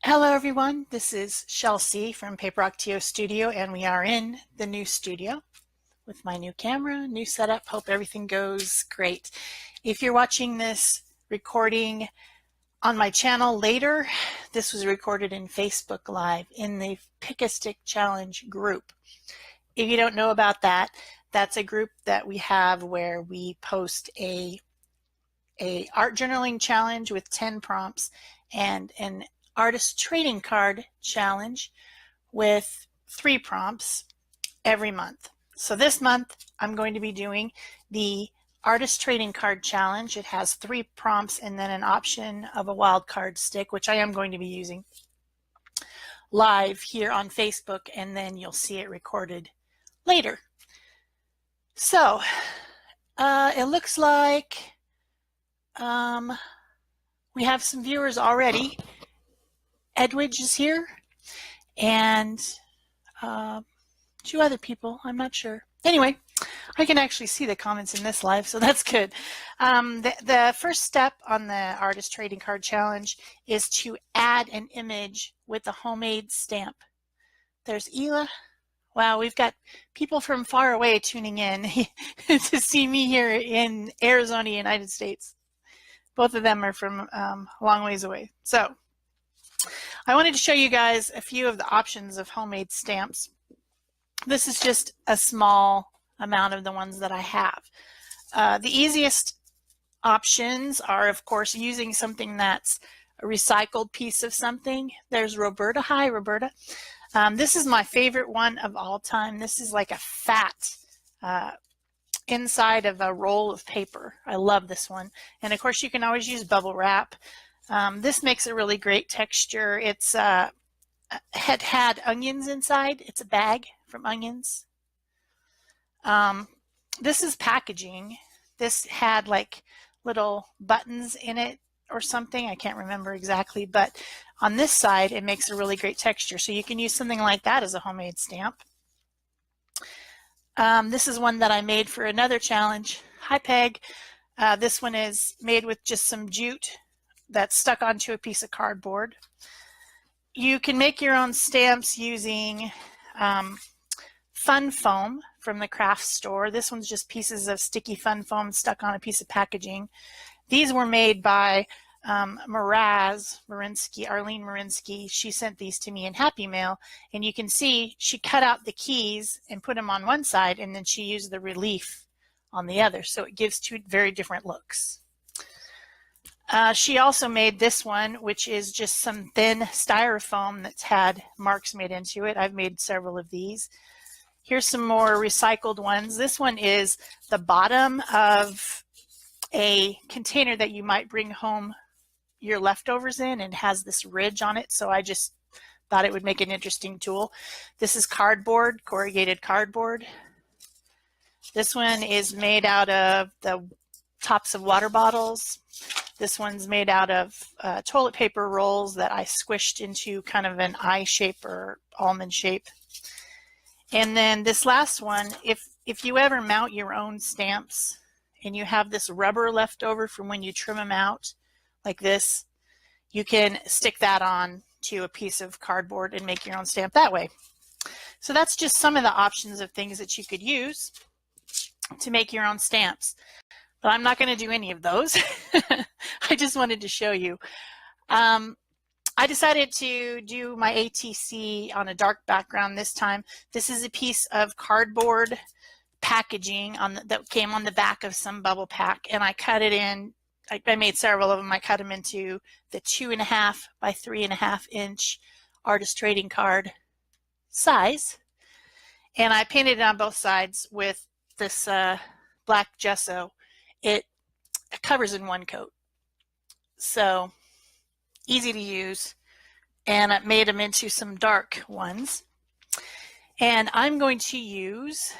Hello everyone, this is Shel from Paper Octio Studio, and we are in the new studio with my new camera, new setup. Hope everything goes great. If you're watching this recording on my channel later, this was recorded in Facebook Live in the Pick a Stick Challenge group. If you don't know about that, that's a group that we have where we post a art journaling challenge with 10 prompts and an artist trading card challenge with 3 prompts every month. So this month I'm going to be doing the artist trading card challenge. It has 3 prompts and then an option of a wild card stick, which I am going to be using live here on Facebook, and then you'll see it recorded later. So it looks like we have some viewers already. Edwidge is here, and 2 other people, I'm not sure. Anyway, I can actually see the comments in this live, so that's good. The first step on the Artist Trading Card Challenge is to add an image with a homemade stamp. There's Ela. Wow, we've got people from far away tuning in to see me here in Arizona, United States. Both of them are from a long ways away. So I wanted to show you guys a few of the options of homemade stamps. This is just a small amount of the ones that I have. The easiest options are, of course, using something that's a recycled piece of something. There's Roberta. Hi, Roberta. This is my favorite one of all time. This is like a fat inside of a roll of paper. I love this one. And of course, you can always use bubble wrap. This makes a really great texture. It's had onions inside. It's a bag from Onions. This is packaging. This had like little buttons in it or something. I can't remember exactly, but on this side it makes a really great texture. So you can use something like that as a homemade stamp. This is one that I made for another challenge. Hi, Peg. This one is made with just some jute that's stuck onto a piece of cardboard. You can make your own stamps using fun foam from the craft store. This one's just pieces of sticky fun foam stuck on a piece of packaging. These were made by Arlene Marinsky. She sent these to me in Happy Mail, and you can see she cut out the keys and put them on one side, and then she used the relief on the other, so it gives 2 very different looks. She also made this one, which is just some thin styrofoam that's had marks made into it. I've made several of these. Here's some more recycled ones. This one is the bottom of a container that you might bring home your leftovers in, and has this ridge on it, so I just thought it would make an interesting tool. This is cardboard, corrugated cardboard. This one is made out of the tops of water bottles. This one's made out of toilet paper rolls that I squished into kind of an eye shape or almond shape. And then this last one, if you ever mount your own stamps and you have this rubber left over from when you trim them out like this, you can stick that on to a piece of cardboard and make your own stamp that way. So that's just some of the options of things that you could use to make your own stamps. But I'm not going to do any of those. I just wanted to show you. I decided to do my ATC on a dark background this time. This is a piece of cardboard packaging that came on the back of some bubble pack, and I cut it in. I made several of them. I cut them into the 2.5 by 3.5 inch artist trading card size, and I painted it on both sides with this black gesso. It covers in one coat, so easy to use, and I made them into some dark ones. And I'm going to use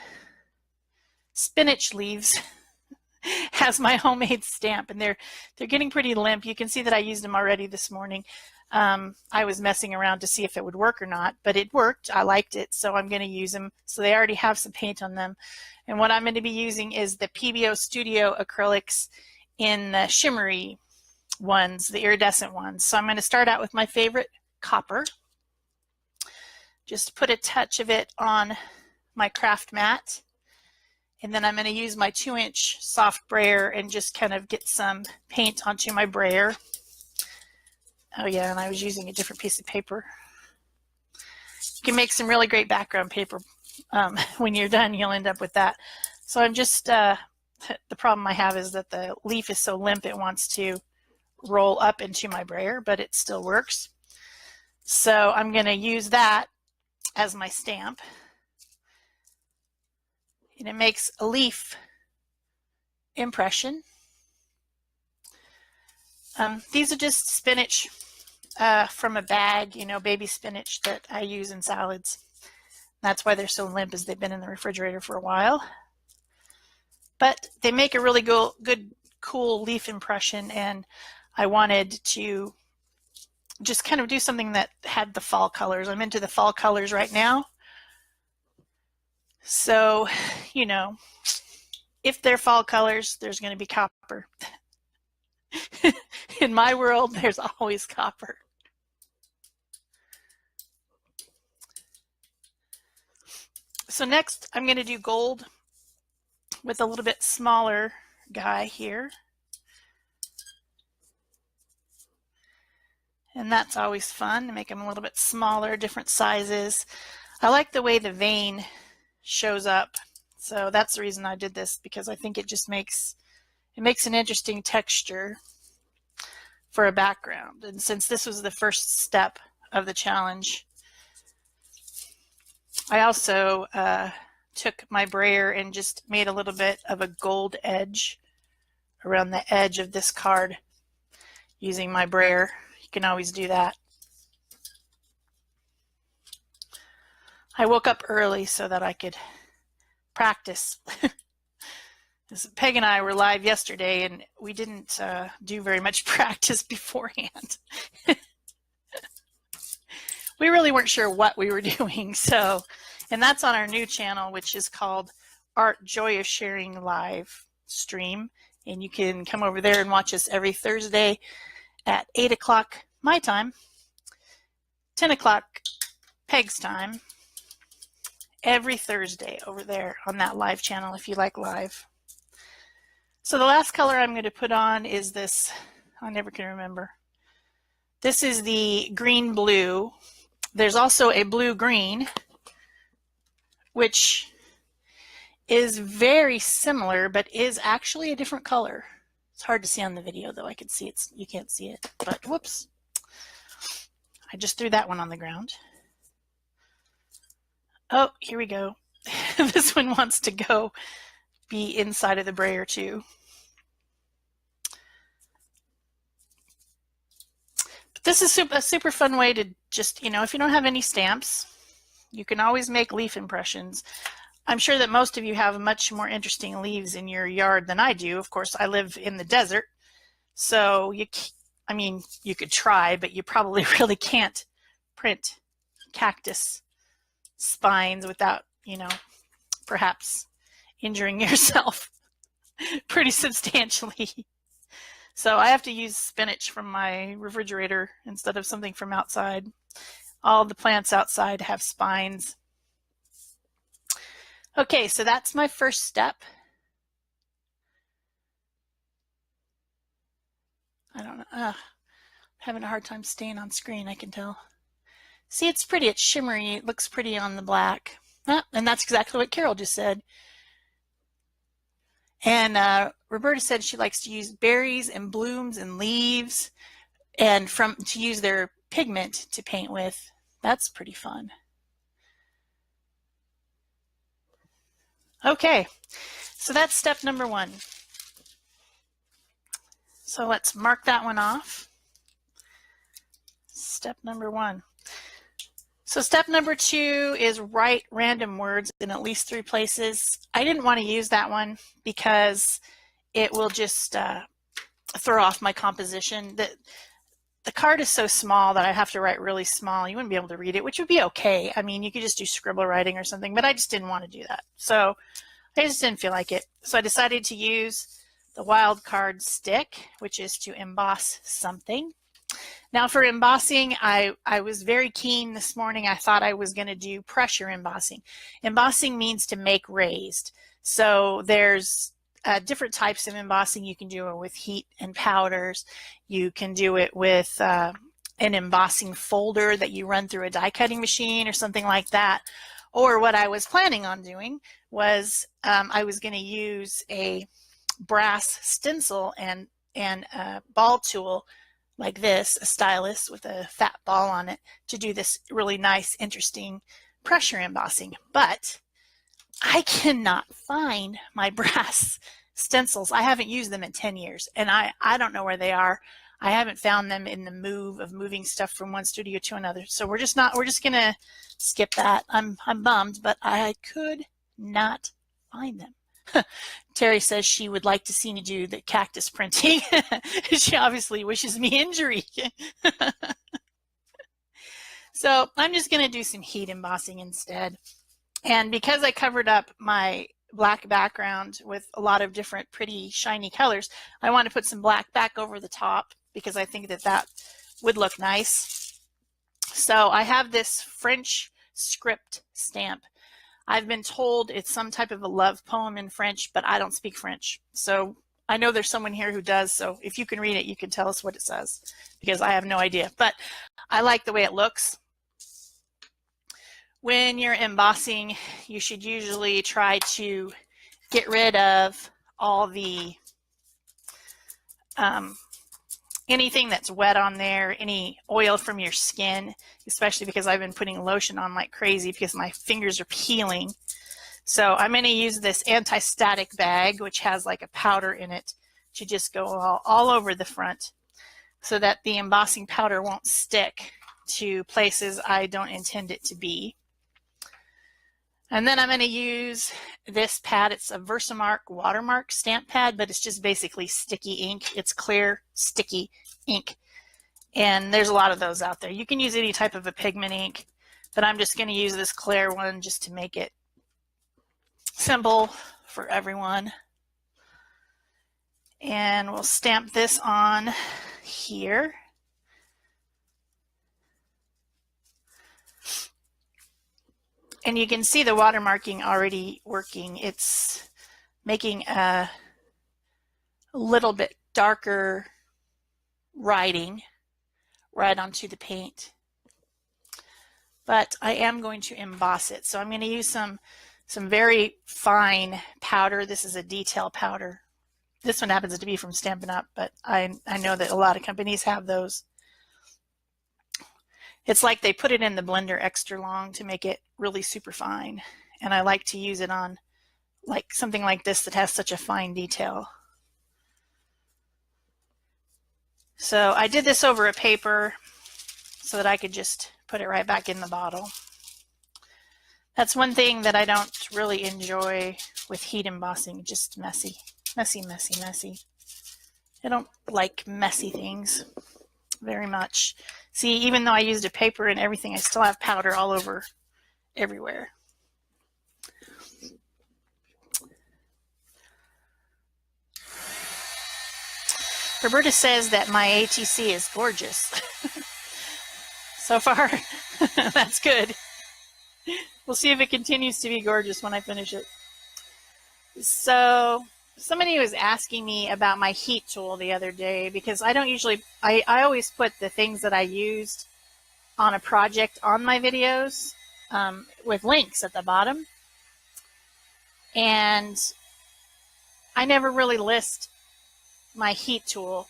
spinach leaves as my homemade stamp, and they're getting pretty limp. You can see that I used them already this morning. I was messing around to see if it would work or not, but it worked. I liked it, so I'm going to use them. So they already have some paint on them. And what I'm going to be using is the Pebeo Studio acrylics in the shimmery ones, the iridescent ones. So I'm going to start out with my favorite copper. Just put a touch of it on my craft mat. And then I'm going to use my 2-inch soft brayer and just kind of get some paint onto my brayer. Oh yeah, and I was using a different piece of paper. You can make some really great background paper. When you're done, you'll end up with that. So I'm just, the problem I have is that the leaf is so limp it wants to roll up into my brayer, but it still works. So I'm going to use that as my stamp. And it makes a leaf impression. These are just spinach from a bag, you know, baby spinach that I use in salads. That's why they're so limp, as they've been in the refrigerator for a while. But they make a really good, cool leaf impression, and I wanted to just kind of do something that had the fall colors. I'm into the fall colors right now. So, you know, if they're fall colors, there's going to be copper. In my world, there's always copper. So next, I'm going to do gold with a little bit smaller guy here. And that's always fun to make them a little bit smaller, different sizes. I like the way the vein shows up. So that's the reason I did this, because I think it just makes an interesting texture for a background. And since this was the first step of the challenge, I also took my brayer and just made a little bit of a gold edge around the edge of this card using my brayer. You can always do that. I woke up early so that I could practice. Peg and I were live yesterday, and we didn't do very much practice beforehand. We really weren't sure what we were doing. So, and that's on our new channel, which is called Art Joy of Sharing Live Stream. And you can come over there and watch us every Thursday at 8 o'clock my time, 10 o'clock Peg's time, every Thursday over there on that live channel if you like live. So the last color I'm going to put on is this, I never can remember. This is the green blue. There's also a blue green, which is very similar, but is actually a different color. It's hard to see on the video, though. I can see it. You can't see it, but whoops. I just threw that one on the ground. Oh, here we go. This one wants to go be inside of the brayer too. But this is a super fun way to just, you know, if you don't have any stamps, you can always make leaf impressions. I'm sure that most of you have much more interesting leaves in your yard than I do. Of course, I live in the desert, so I mean, you could try, but you probably really can't print cactus spines without, you know, perhaps injuring yourself pretty substantially. So I have to use spinach from my refrigerator instead of something from outside. All the plants outside have spines. Okay, so that's my first step. I don't know. I'm having a hard time staying on screen, I can tell. See, it's pretty. It's shimmery. It looks pretty on the black. And that's exactly what Carol just said. And Roberta said she likes to use berries and blooms and leaves and to use their pigment to paint with. That's pretty fun. Okay, so that's step number one. So let's mark that one off. Step number one. So step number two is write random words in at least 3 places. I didn't want to use that one because it will just throw off my composition. The card is so small that I have to write really small. You wouldn't be able to read it, which would be okay. I mean, you could just do scribble writing or something, but I just didn't want to do that. So I just didn't feel like it. So I decided to use the wild card stick, which is to emboss something. Now for embossing, I was very keen this morning. I thought I was going to do pressure embossing. Embossing means to make raised. So there's different types of embossing. You can do it with heat and powders. You can do it with an embossing folder that you run through a die cutting machine or something like that. Or what I was planning on doing was I was going to use a brass stencil and a ball tool like this, a stylus with a fat ball on it, to do this really nice, interesting pressure embossing. But I cannot find my brass stencils. I haven't used them in 10 years, and I don't know where they are. I haven't found them in the move of moving stuff from one studio to another. So we're just gonna skip that. I'm bummed, but I could not find them. Terry says she would like to see me do the cactus printing. She obviously wishes me injury. So I'm just going to do some heat embossing instead. And because I covered up my black background with a lot of different pretty shiny colors, I want to put some black back over the top because I think that would look nice. So I have this French script stamp. I've been told it's some type of a love poem in French, but I don't speak French. So I know there's someone here who does. So if you can read it, you can tell us what it says, because I have no idea. But I like the way it looks. When you're embossing, you should usually try to get rid of all the anything that's wet on there, any oil from your skin, especially because I've been putting lotion on like crazy because my fingers are peeling. So I'm going to use this anti-static bag, which has like a powder in it, to just go all over the front so that the embossing powder won't stick to places I don't intend it to be. And then I'm going to use this pad. It's a Versamark watermark stamp pad, but it's just basically sticky ink. It's clear, sticky ink. And there's a lot of those out there. You can use any type of a pigment ink, but I'm just going to use this clear one just to make it simple for everyone. And we'll stamp this on here. And you can see the watermarking already working. It's making a little bit darker writing right onto the paint. But I am going to emboss it. So I'm going to use some very fine powder. This is a detail powder. This one happens to be from Stampin' Up, but I know that a lot of companies have those. It's like they put it in the blender extra long to make it really super fine. And I like to use it on like something like this that has such a fine detail. So I did this over a paper so that I could just put it right back in the bottle. That's one thing that I don't really enjoy with heat embossing, just messy, messy, messy, messy. I don't like messy things very much. See, even though I used a paper and everything, I still have powder all over everywhere. Roberta says that my ATC is gorgeous. So far, that's good. We'll see if it continues to be gorgeous when I finish it. So somebody was asking me about my heat tool the other day, because I don't usually, I always put the things that I used on a project on my videos with links at the bottom. And I never really list my heat tool.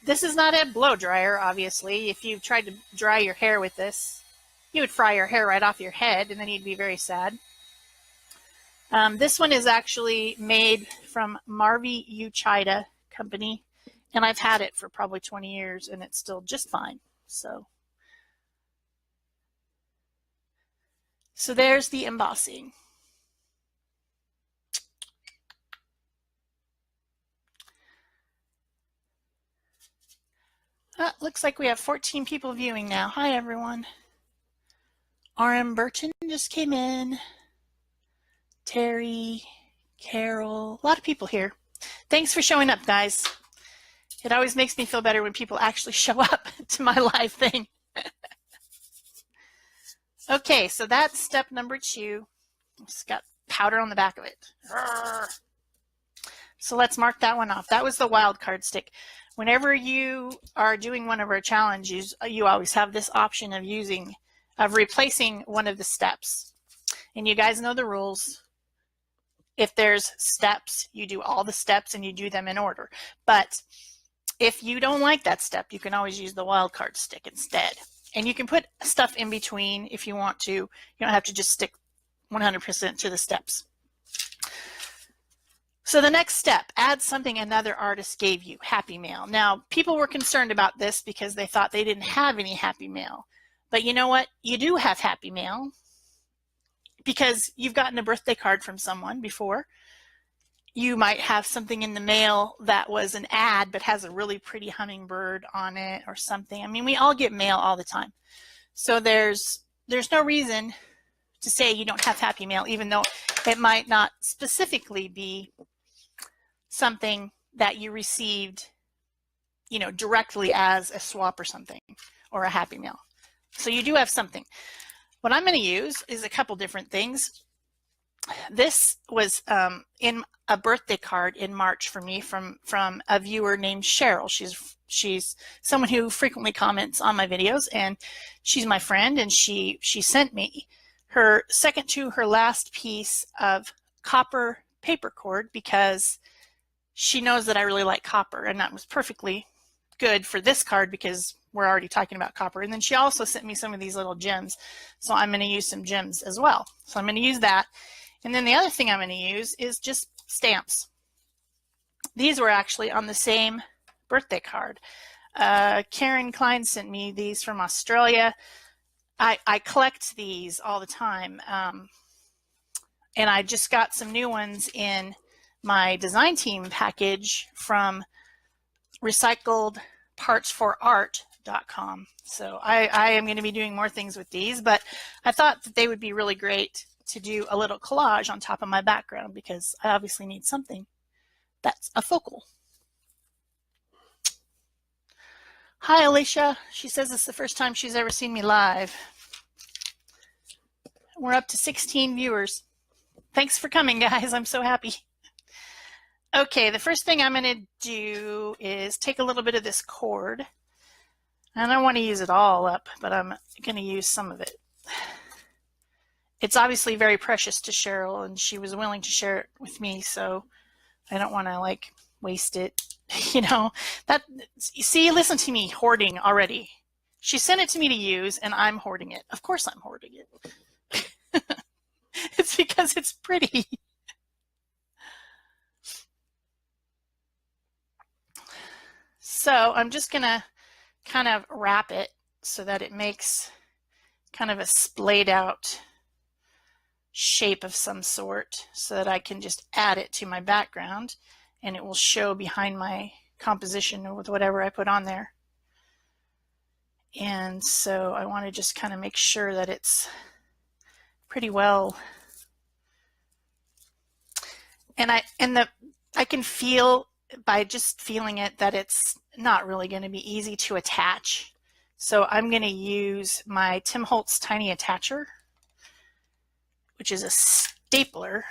This is not a blow dryer, obviously. If you tried to dry your hair with this, you would fry your hair right off your head, and then you'd be very sad. This one is actually made from Marvi Uchida company, and I've had it for probably 20 years, and it's still just fine. So there's the embossing. Looks like we have 14 people viewing now. Hi, everyone. RM Burton just came in. Terry, Carol, a lot of people here. Thanks for showing up, guys. It always makes me feel better when people actually show up to my live thing. Okay, so that's step number 2. It's got powder on the back of it. So let's mark that one off. That was the wild card stick. Whenever you are doing one of our challenges, you always have this option of replacing one of the steps. And you guys know the rules. If there's steps, you do all the steps and you do them in order. But if you don't like that step, you can always use the wild card stick instead. And you can put stuff in between if you want to. You don't have to just stick 100% to the steps. So the next step, add something another artist gave you, happy mail. Now, people were concerned about this because they thought they didn't have any happy mail. But you know what? You do have happy mail because you've gotten a birthday card from someone before. You might have something in the mail that was an ad but has a really pretty hummingbird on it or something. I mean, we all get mail all the time. So there's no reason to say you don't have happy mail, even though it might not specifically be something that you received, you know, directly as a swap or something, or a happy mail. So you do have something. What I'm going to use is a couple different things. This was in a birthday card in March for me from a viewer named Cheryl. She's someone who frequently comments on my videos, and she's my friend, and she sent me her second to her last piece of copper paper cord because she knows that I really like copper, and that was perfectly good for this card because we're already talking about copper. And then she also sent me some of these little gems, so I'm going to use some gems as well. So I'm going to use that. And then the other thing I'm going to use is just stamps. These were actually on the same birthday card. Karen Klein sent me these from Australia. I collect these all the time. And I just got some new ones in my design team package from recycledpartsforart.com. So I am going to be doing more things with these, but I thought that they would be really great to do a little collage on top of my background because I obviously need something that's a focal. Hi, Alicia. She says it's the first time she's ever seen me live. We're up to 16 viewers. Thanks for coming, guys. I'm so happy. Okay, the first thing I'm going to do is take a little bit of this cord. I don't want to use it all up, but I'm going to use some of it. It's obviously very precious to Cheryl, and she was willing to share it with me, so I don't want to like waste it. You know, that, see, listen to me hoarding already. She sent it to me to use, and I'm hoarding it. Of course I'm hoarding it. It's because it's pretty. So I'm just going to kind of wrap it so that it makes kind of a splayed out shape of some sort so that I can just add it to my background and it will show behind my composition with whatever I put on there. And so I want to just kind of make sure that it's pretty well. And I can feel by just feeling it that it's not really going to be easy to attach. So I'm going to use my Tim Holtz Tiny Attacher, which is a stapler,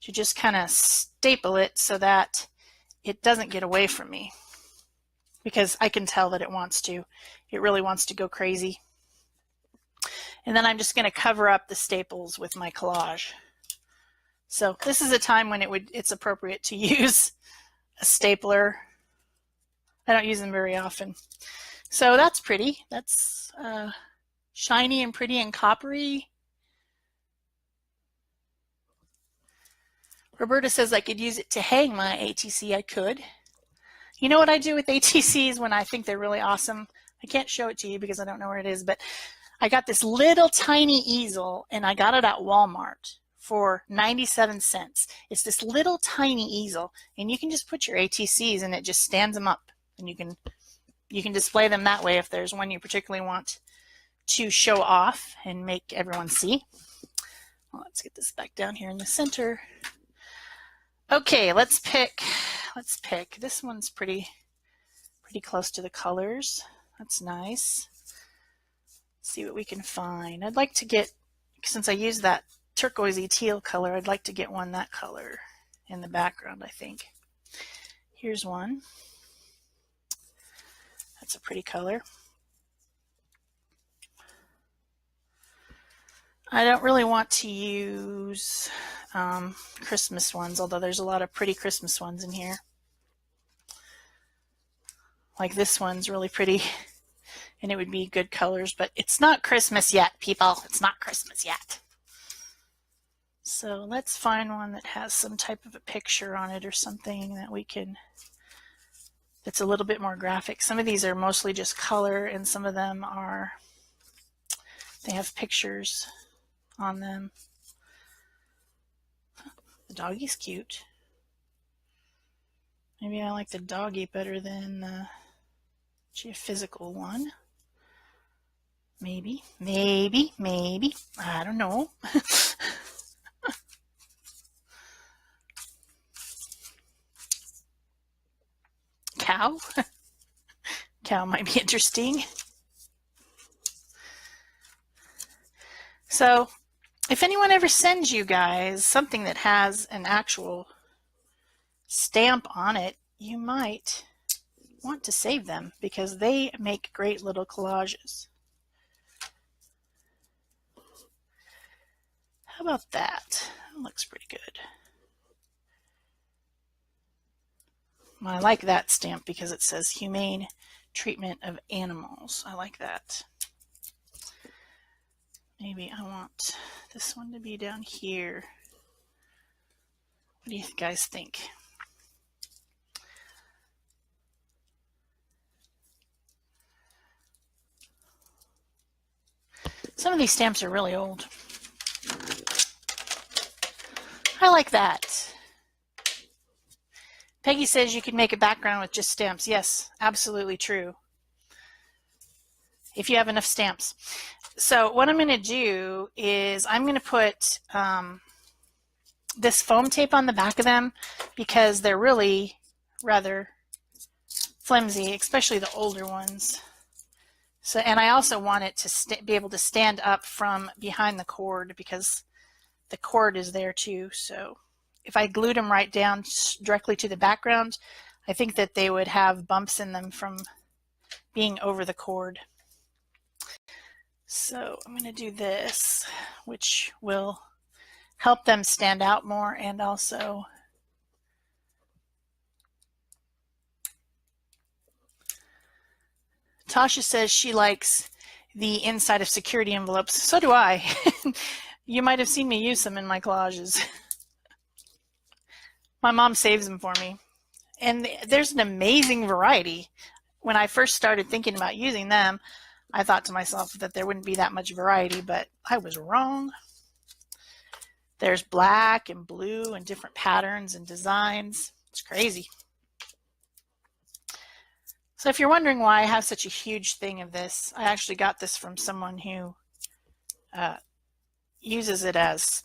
to just kind of staple it so that it doesn't get away from me, because I can tell that it really wants to go crazy. And then I'm just going to cover up the staples with my collage. So this is a time when it's appropriate to use a stapler. I don't use them very often. So that's pretty. That's shiny and pretty and coppery. Roberta says I could use it to hang my ATC. I could. You know what I do with ATCs when I think they're really awesome? I can't show it to you because I don't know where it is, but I got this little tiny easel and I got it at Walmart for 97 cents. It's this little tiny easel and you can just put your ATCs and it just stands them up, and you can display them that way if there's one you particularly want to show off and make everyone see. Well, let's get this back down here in the center. Okay, let's pick. This one's pretty pretty close to the colors. That's nice. Let's see what we can find. I'd like to get, since I used that turquoisey teal color, I'd like to get one that color in the background, I think. Here's one. That's a pretty color. I don't really want to use Christmas ones, although there's a lot of pretty Christmas ones in here. Like this one's really pretty, and it would be good colors, but it's not Christmas yet, people. It's not Christmas yet. So let's find one that has some type of a picture on it or something that we can, that's a little bit more graphic. Some of these are mostly just color, and some of them are, they have pictures on them. The doggy's cute. Maybe I like the doggy better than a physical one. Maybe. I don't know. Cow? Cow might be interesting. So, if anyone ever sends you guys something that has an actual stamp on it, you might want to save them because they make great little collages. How about that? That looks pretty good. I like that stamp because it says humane treatment of animals. I like that. Maybe I want this one to be down here. What do you guys think? Some of these stamps are really old. I like that. Peggy says you can make a background with just stamps. Yes, absolutely true. If you have enough stamps. So what I'm going to do is I'm going to put this foam tape on the back of them because they're really rather flimsy, especially the older ones. So, and I also want it to be able to stand up from behind the cord because the cord is there too. So if I glued them right down directly to the background, I think that they would have bumps in them from being over the cord. So I'm going to do this, which will help them stand out more, and also Tasha says she likes the inside of security envelopes. So do I. You might have seen me use them in my collages. My mom saves them for me. And there's an amazing variety. When I first started thinking about using them, I thought to myself that there wouldn't be that much variety, but I was wrong. There's black and blue and different patterns and designs. It's crazy. So if you're wondering why I have such a huge thing of this, I actually got this from someone who uses it as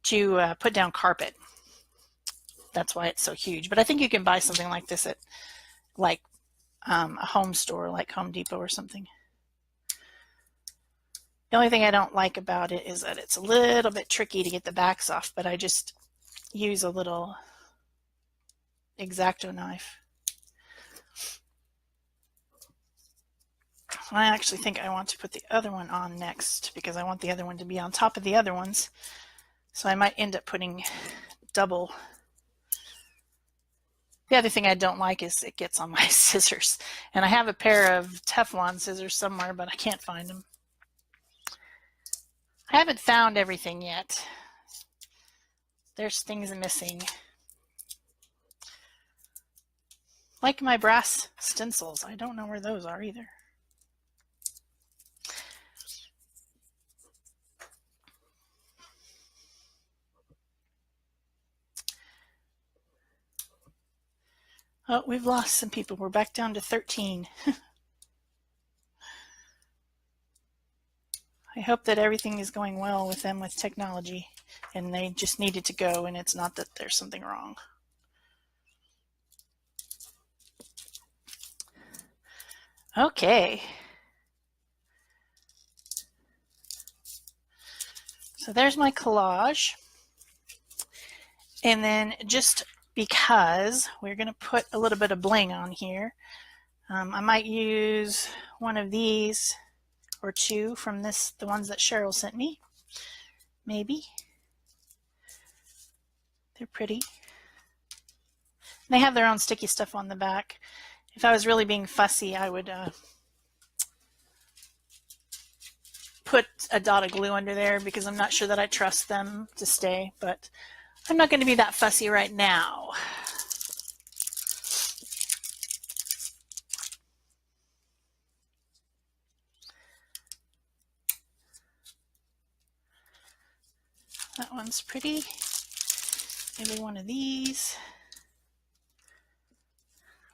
to put down carpet. That's why it's so huge. But I think you can buy something like this at like a home store like Home Depot or something. The only thing I don't like about it is that it's a little bit tricky to get the backs off, but I just use a little X-Acto knife. I actually think I want to put the other one on next because I want the other one to be on top of the other ones. So I might end up putting double. The other thing I don't like is it gets on my scissors. And I have a pair of Teflon scissors somewhere, but I can't find them. I haven't found everything yet. There's things missing. Like my brass stencils. I don't know where those are either. Oh, we've lost some people. We're back down to 13. I hope that everything is going well with them with technology and they just needed to go and it's not that there's something wrong. Okay. So there's my collage. And then just because we're going to put a little bit of bling on here, I might use one of these or two from the ones that Cheryl sent me. Maybe. They're pretty. They have their own sticky stuff on the back. If I was really being fussy, I would put a dot of glue under there because I'm not sure that I trust them to stay, but I'm not going to be that fussy right now. That one's pretty. Maybe one of these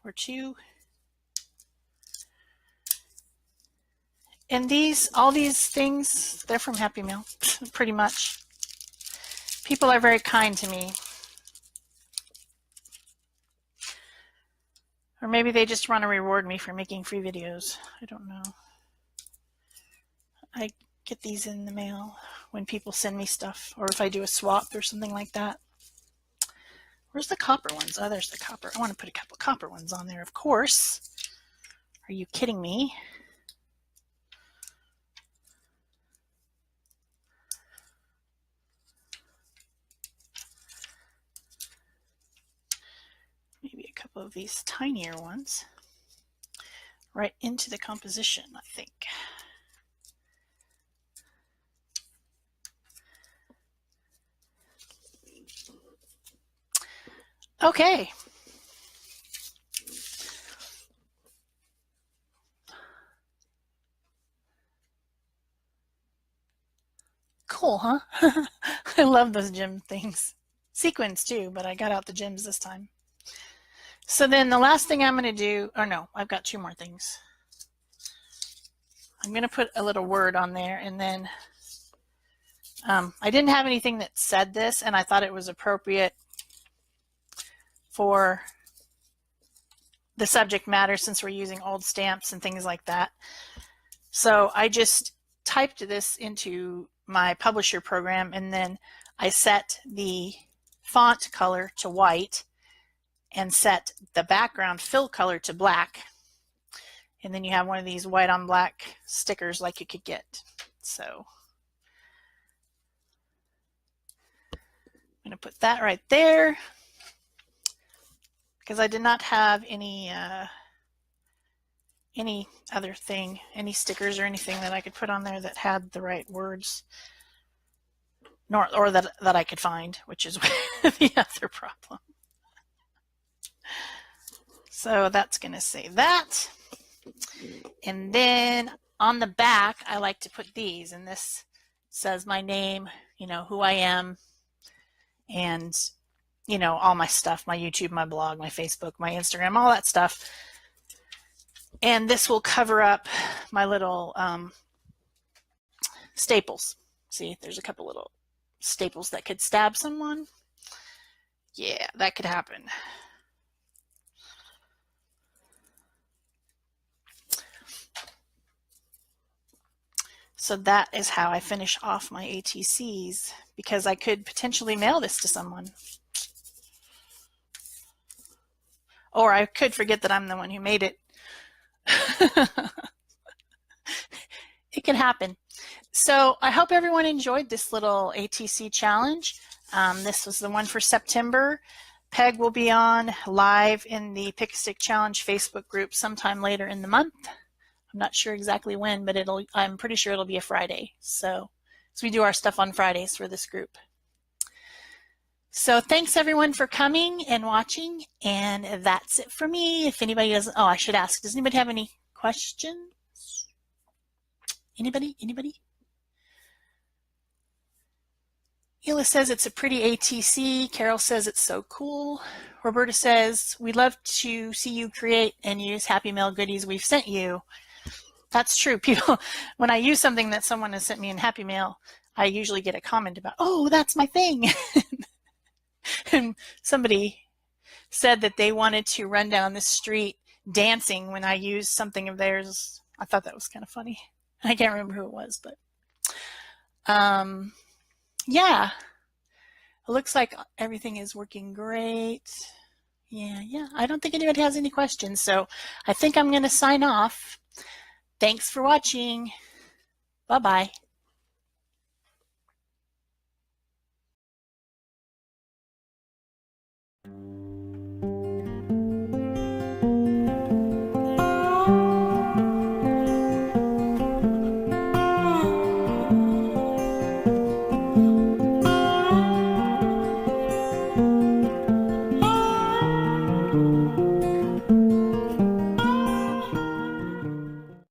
or two. And all these things, they're from Happy Mail, pretty much. People are very kind to me. Or maybe they just want to reward me for making free videos. I don't know. I get these in the mail when people send me stuff, or if I do a swap or something like that. Where's the copper ones? Oh, there's the copper. I want to put a couple copper ones on there, of course. Are you kidding me? Maybe a couple of these tinier ones right into the composition, I think. Okay. Cool, huh? I love those gem things. Sequins too, but I got out the gems this time. So then the last thing I'm going to do, or no, I've got two more things. I'm going to put a little word on there, and then I didn't have anything that said this, and I thought it was appropriate for the subject matter since we're using old stamps and things like that. So I just typed this into my publisher program, and then I set the font color to white and set the background fill color to black. And then you have one of these white on black stickers like you could get. So I'm going to put that right there because I did not have any other thing, any stickers or anything that I could put on there that had the right words, or that I could find, which is the other problem. So that's going to say that. And then on the back, I like to put these, and this says my name, you know, who I am, and, you know, all my stuff, my YouTube, my blog, my Facebook, my Instagram, all that stuff. And this will cover up my little staples. See, there's a couple little staples that could stab someone. Yeah, that could happen. So that is how I finish off my ATCs, because I could potentially mail this to someone. Or I could forget that I'm the one who made it. It can happen. So I hope everyone enjoyed this little ATC challenge. This was the one for September. Peg will be on live in the Pick a Stick Challenge Facebook group sometime later in the month. I'm not sure exactly when, but I'm pretty sure it'll be a Friday. So we do our stuff on Fridays for this group. So thanks everyone for coming and watching, and that's it for me. If anybody doesn't, I should ask, does anybody have any questions? Anybody? Hila says it's a pretty ATC. Carol says it's so cool. Roberta says, we'd love to see you create and use Happy Mail goodies we've sent you. That's true. People, when I use something that someone has sent me in Happy Mail, I usually get a comment about, oh, that's my thing. And somebody said that they wanted to run down the street dancing when I used something of theirs. I thought that was kind of funny. I can't remember who it was, but yeah, it looks like everything is working great. Yeah, I don't think anybody has any questions, so I think I'm going to sign off. Thanks for watching. Bye-bye.